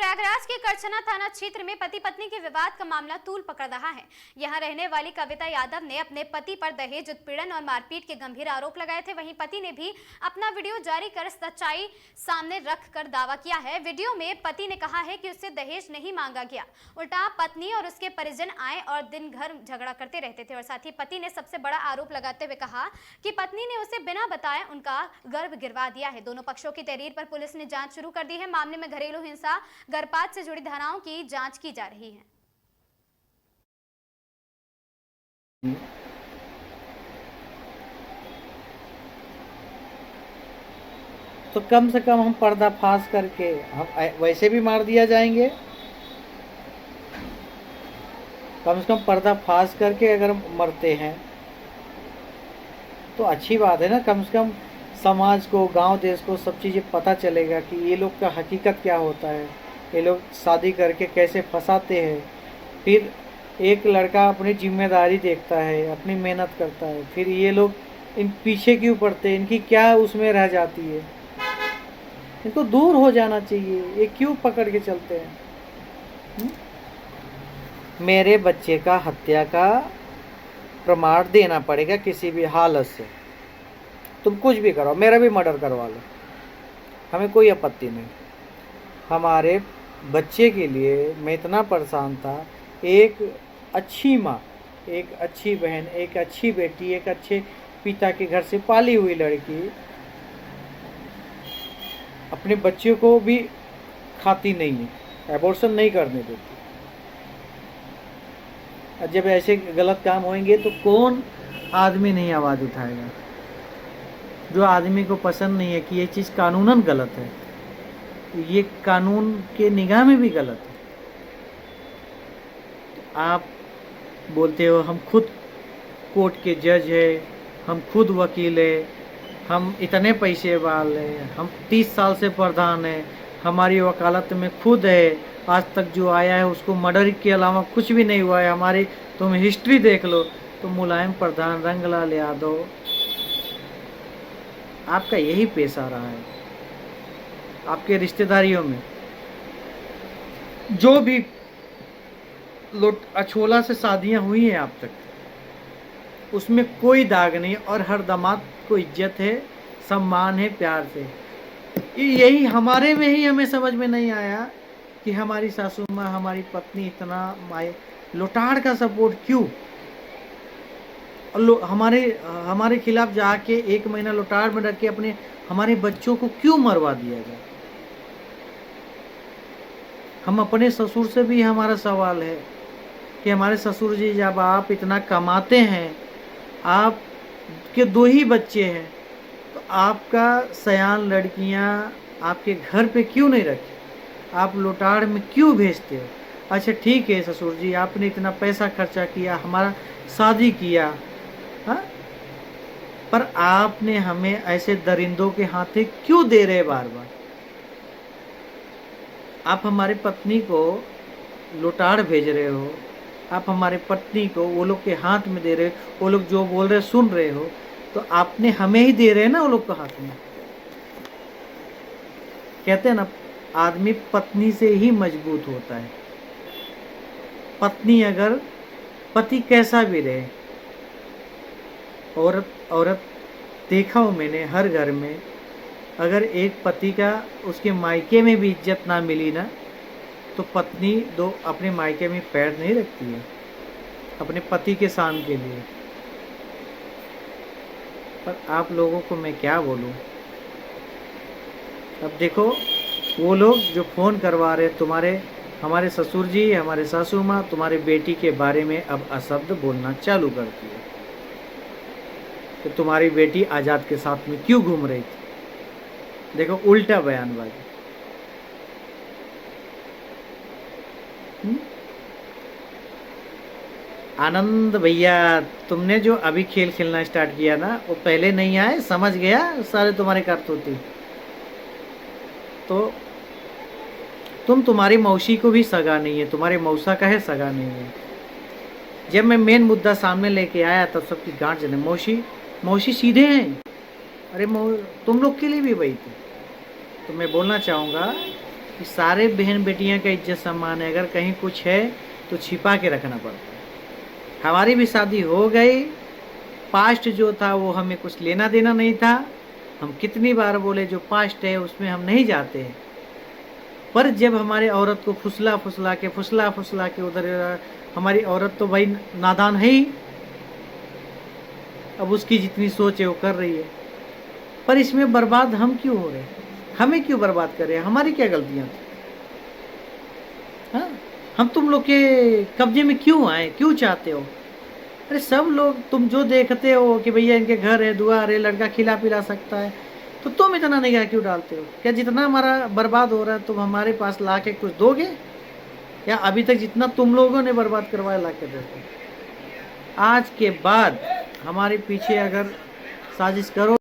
प्रयागराज के करछना थाना क्षेत्र में पति पत्नी के विवाद का मामला तूल पकड़ रहा है। यहां रहने वाली कविता यादव ने अपने पति पर दहेज उत्पीड़न और मारपीट के गंभीर आरोप लगाए थे। वहीं पति ने भी अपना वीडियो जारी कर सच्चाई सामने रखकर दावा किया है। वीडियो में पति ने कहा है कि उससे दहेज नहीं मांगा गया, उल्टा पत्नी और उसके परिजन आए और दिन भर झगड़ा करते रहते थे। और साथ ही पति ने सबसे बड़ा आरोप लगाते हुए कहा कि पत्नी ने उसे बिना बताए उनका गर्भ गिरवा दिया है। दोनों पक्षों की तहरीर पर पुलिस ने जांच शुरू कर दी है। मामले में घरेलू हिंसा, गर्भपात से जुड़ी धाराओं की जांच की जा रही है। तो कम से कम हम पर्दाफाश करके हम वैसे भी मार दिया जाएंगे, कम से कम पर्दाफाश करके अगर मरते हैं तो अच्छी बात है ना। कम से कम समाज को, गांव देश को सब चीज़ें पता चलेगा कि ये लोग का हकीकत क्या होता है, ये लोग शादी करके कैसे फंसाते हैं। फिर एक लड़का अपनी जिम्मेदारी देखता है, अपनी मेहनत करता है, फिर ये लोग इन पीछे क्यों पड़ते हैं, इनकी क्या उसमें रह जाती है। इनको दूर हो जाना चाहिए, ये क्यों पकड़ के चलते हैं। मेरे बच्चे का हत्या का प्रमाण देना पड़ेगा किसी भी हालत से। तुम कुछ भी करो, मेरा भी मर्डर करवा लो, हमें कोई आपत्ति नहीं। हमारे बच्चे के लिए मैं इतना परेशान था। एक अच्छी माँ, एक अच्छी बहन, एक अच्छी बेटी, एक अच्छे पिता के घर से पाली हुई लड़की अपने बच्चे को भी खाती नहीं है, एबॉर्शन नहीं करने देती। जब ऐसे गलत काम होंगे तो कौन आदमी नहीं आवाज़ उठाएगा। जो आदमी को पसंद नहीं है कि ये चीज़ कानूनन गलत है, ये कानून के निगाह में भी गलत है। आप बोलते हो हम खुद कोर्ट के जज है, हम खुद वकील है, हम इतने पैसे वाले हैं, हम 30 साल से प्रधान है, हमारी वकालत में खुद है, आज तक जो आया है उसको मर्डर के अलावा कुछ भी नहीं हुआ है। हमारी तुम हिस्ट्री देख लो तो मुलायम प्रधान, रंगलाल यादव, आपका यही पेशा रहा है। आपके रिश्तेदारियों में जो भी अछोला से शादियां हुई हैं आप तक, उसमें कोई दाग नहीं और हर दामाद को इज्जत है, सम्मान है, प्यार से। यही हमारे में ही हमें समझ में नहीं आया कि हमारी सासू माँ, हमारी पत्नी इतना लोटाड़ का सपोर्ट क्यों, और हमारे खिलाफ जाके 1 महीना लोटाड़ में रख के अपने हमारे बच्चों को क्यों मरवा दिया गया। हम अपने ससुर से भी हमारा सवाल है कि हमारे ससुर जी, जब आप इतना कमाते हैं, आपके 2 ही बच्चे हैं, तो आपका सयान लड़कियां आपके घर पे क्यों नहीं रखी, आप लोटाड़ में क्यों भेजते हो। अच्छा ठीक है ससुर जी, आपने इतना पैसा खर्चा किया, हमारा शादी किया, हाँ, पर आपने हमें ऐसे दरिंदों के हाथे क्यों दे रहे बार बार। आप हमारे पत्नी को लोटाड़ भेज रहे हो, आप हमारे पत्नी को वो लोग के हाथ में दे रहे हो, वो लोग जो बोल रहे सुन रहे हो, तो आपने हमें ही दे रहे हैं ना वो लोग के हाथ में। कहते हैं ना, आदमी पत्नी से ही मजबूत होता है। पत्नी अगर, पति कैसा भी रहे, औरत देखा हूँ मैंने हर घर में, अगर एक पति का उसके मायके में भी इज्जत ना मिली ना, तो पत्नी अपने मायके में पैर नहीं रखती है अपने पति के शान के लिए। पर आप लोगों को मैं क्या बोलूं। अब देखो, वो लोग जो फ़ोन करवा रहे हमारे ससुर जी, हमारे सासू माँ तुम्हारे बेटी के बारे में अब अशब्द बोलना चालू करती है कि तुम्हारी बेटी आज़ाद के साथ में क्यों घूम रही थी। देखो उल्टा बयानबाजी। आनंद भैया, तुमने जो अभी खेल खेलना स्टार्ट किया ना, वो पहले नहीं आए, समझ गया सारे तुम्हारे करतूती। तो तुम्हारी मौसी को भी सगा नहीं है, तुम्हारे मौसा का है सगा नहीं है। जब मैं मेन मुद्दा सामने लेके आया तब सबकी गांठ जले, मौसी सीधे हैं। अरे तुम लोग के लिए भी वही थी। तो मैं बोलना चाहूँगा कि सारे बहन बेटियां का इज्जत सम्मान है, अगर कहीं कुछ है तो छिपा के रखना पड़ता है। हमारी भी शादी हो गई, पास्ट जो था वो हमें कुछ लेना देना नहीं था। हम कितनी बार बोले जो पास्ट है उसमें हम नहीं जाते हैं, पर जब हमारे औरत को फुसला फुसला के उधर, हमारी औरत तो भाई नादान है ही, अब उसकी जितनी सोच है वो कर रही है, पर इसमें बर्बाद हम क्यों हो रहे हैं? हमें क्यों बर्बाद कर रहे हैं? हमारी क्या गलतियां थी? हाँ, हम तुम लोग के कब्जे में क्यों आए? क्यों चाहते हो? अरे सब लोग तुम जो देखते हो कि भैया इनके घर है, द्वार है, लड़का खिला पिला सकता है, तो तुम इतना निगाह क्यों डालते हो? क्या जितना हमारा बर्बाद हो रहा है तुम हमारे पास ला के कुछ दोगे? या अभी तक जितना तुम लोगों ने बर्बाद करवाया ला के देते? आज के बाद हमारे पीछे अगर साजिश करो